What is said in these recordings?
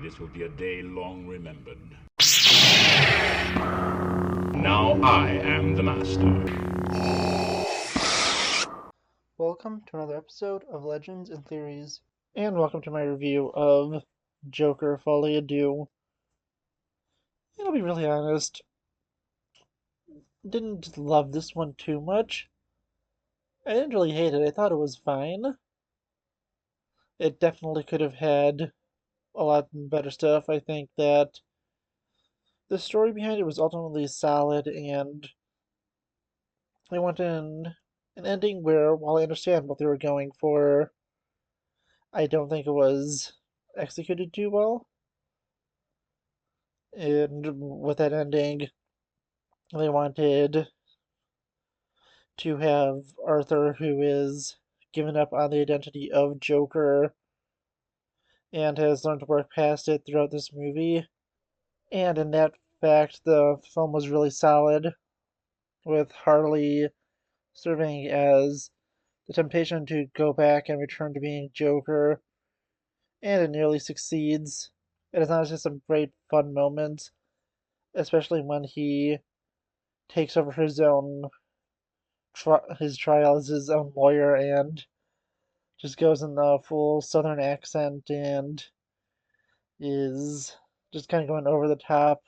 This will be a day long remembered. Now I am the master. Welcome to another episode of Legends and Theories, and welcome to my review of Joker Folie À Deux. And I'll be really honest, didn't love this one too much. I didn't really hate it, I thought it was fine. It definitely could have had a lot better stuff. I think that the story behind it was ultimately solid, and I wanted an ending where, while I understand what they were going for, I don't think it was executed too well. And with that ending, they wanted to have Arthur, who is given up on the identity of Joker and has learned to work past it throughout this movie. And in that fact, the film was really solid, with Harley serving as the temptation to go back and return to being Joker, and it nearly succeeds. It is honestly some great fun moments, especially when he takes over his trial as his own lawyer and just goes in the full southern accent and is just kind of going over the top.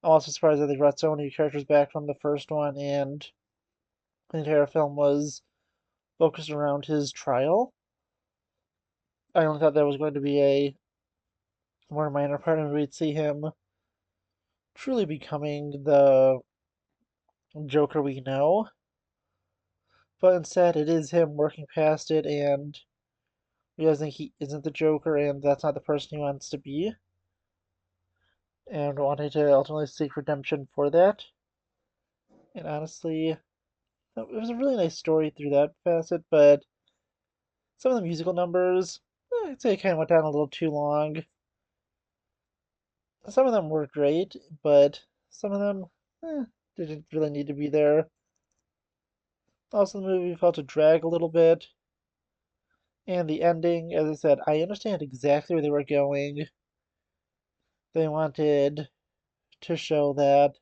I'm also surprised that they brought so many characters back from the first one, and the entire film was focused around his trial. I only thought that was going to be a more minor part, and we'd see him truly becoming the Joker we know. But instead, it is him working past it and realizing he isn't the Joker and that's not the person he wants to be, and wanting to ultimately seek redemption for that. And honestly, it was a really nice story through that facet, but some of the musical numbers, I'd say kind of went down a little too long. Some of them were great, but some of them didn't really need to be there. Also, the movie felt to drag a little bit, and the ending, as I said, I understand exactly where they were going. They wanted to show that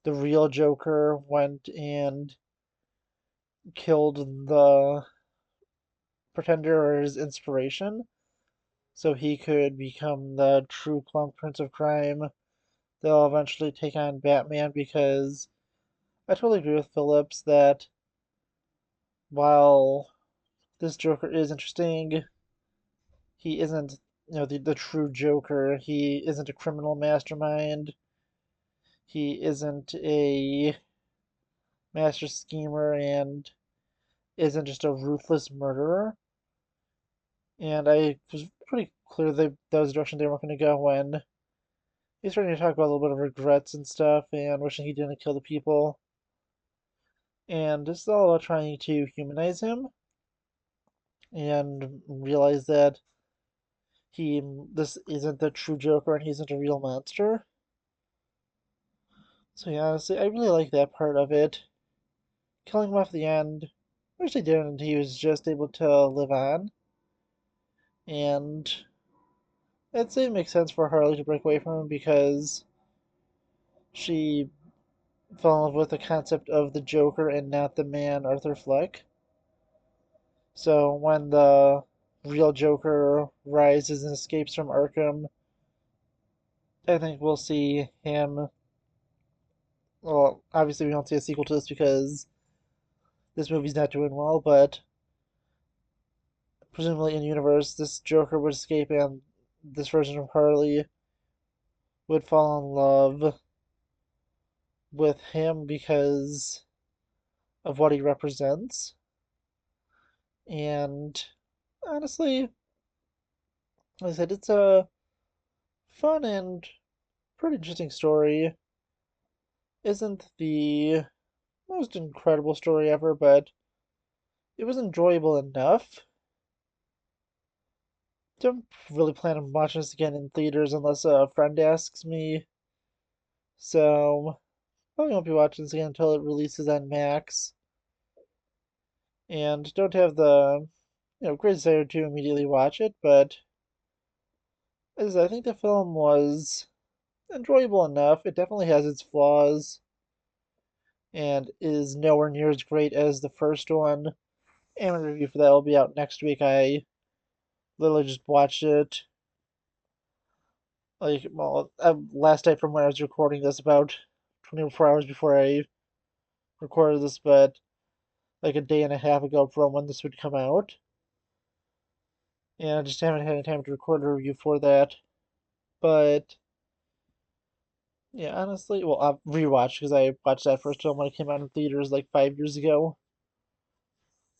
the real Joker went and killed the pretender or his inspiration, so he could become the true plump prince of crime. They'll eventually take on Batman, because I totally agree with Phillips that while this Joker is interesting, he isn't, the true Joker. He isn't a criminal mastermind. He isn't a master schemer and isn't just a ruthless murderer. And I was pretty clear that that was the direction they were going to go when he's starting to talk about a little bit of regrets and stuff and wishing he didn't kill the people. And this is all about trying to humanize him and realize that this isn't the true Joker and he isn't a real monster. So yeah, honestly, I really like that part of it. Killing him off at the end, which they didn't, he was just able to live on. And I'd say it makes sense for Harley to break away from him because she fell in love with the concept of the Joker and not the man Arthur Fleck. So when the real Joker rises and escapes from Arkham, I think we'll see him. Well, obviously, we don't see a sequel to this because this movie's not doing well, but presumably in universe, this Joker would escape and this version of Harley would fall in love with him because of what he represents. And honestly, like I said, it's a fun and pretty interesting story. Isn't the most incredible story ever, but it was enjoyable enough. Don't really plan on watching this again in theaters unless a friend asks me. So probably won't be watching this again until it releases on Max. And don't have the great desire to immediately watch it, but As I think the film was enjoyable enough. It definitely has its flaws and is nowhere near as great as the first one. And my review for that will be out next week. I literally just watched it like well last night from when I was recording this, about 24 hours before I recorded this, but like a day and a half ago from when this would come out. And I just haven't had any time to record a review for that. But yeah, honestly, well, I've rewatched because I watched that first film when it came out in theaters like 5 years ago.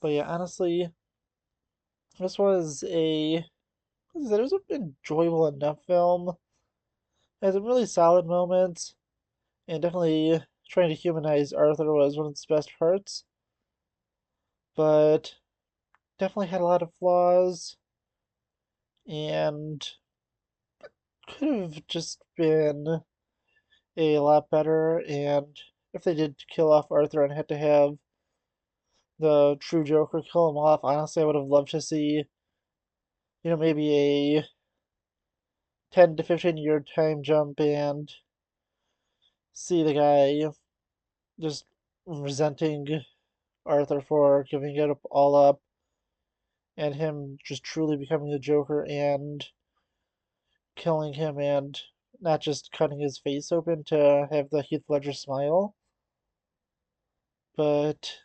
But yeah, honestly, this was it was an enjoyable enough film. It has some really solid moments, and definitely trying to humanize Arthur was one of its best parts. But definitely had a lot of flaws, and could have just been a lot better. And if they did kill off Arthur and had to have the true Joker kill him off, honestly, I would have loved to see, maybe a 10 to 15 year time jump and see the guy just resenting Arthur for giving it all up and him just truly becoming the Joker and killing him and not just cutting his face open to have the Heath Ledger smile. But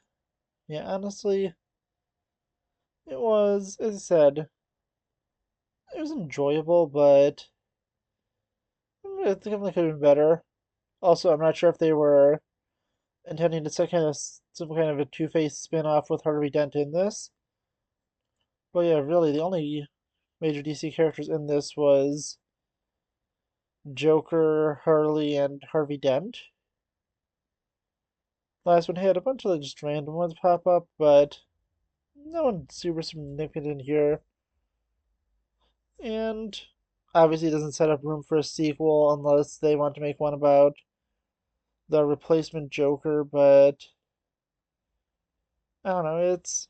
yeah, honestly, it was, as I said, it was enjoyable, but I think it could have been better. Also, I'm not sure if they were intending to set some kind of a Two-Face spin-off with Harvey Dent in this. But yeah, really, the only major DC characters in this was Joker, Harley, and Harvey Dent. Last one had a bunch of just random ones pop up, but no one super significant here. And obviously it doesn't set up room for a sequel unless they want to make one about the replacement Joker, but I don't know, it's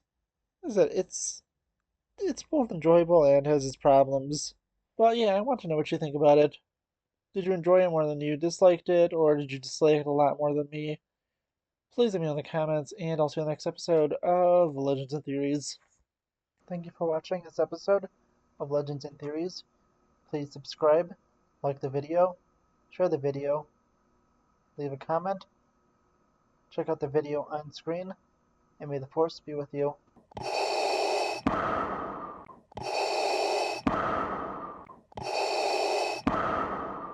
both enjoyable and has its problems. But yeah, I want to know what you think about it. Did you enjoy it more than you disliked it, or did you dislike it a lot more than me? Please let me know in the comments, and I'll see you in the next episode of Legends and Theories. Thank you for watching this episode of Legends and Theories. Please subscribe, like the video, share the video, leave a comment, check out the video on screen, and may the Force be with you.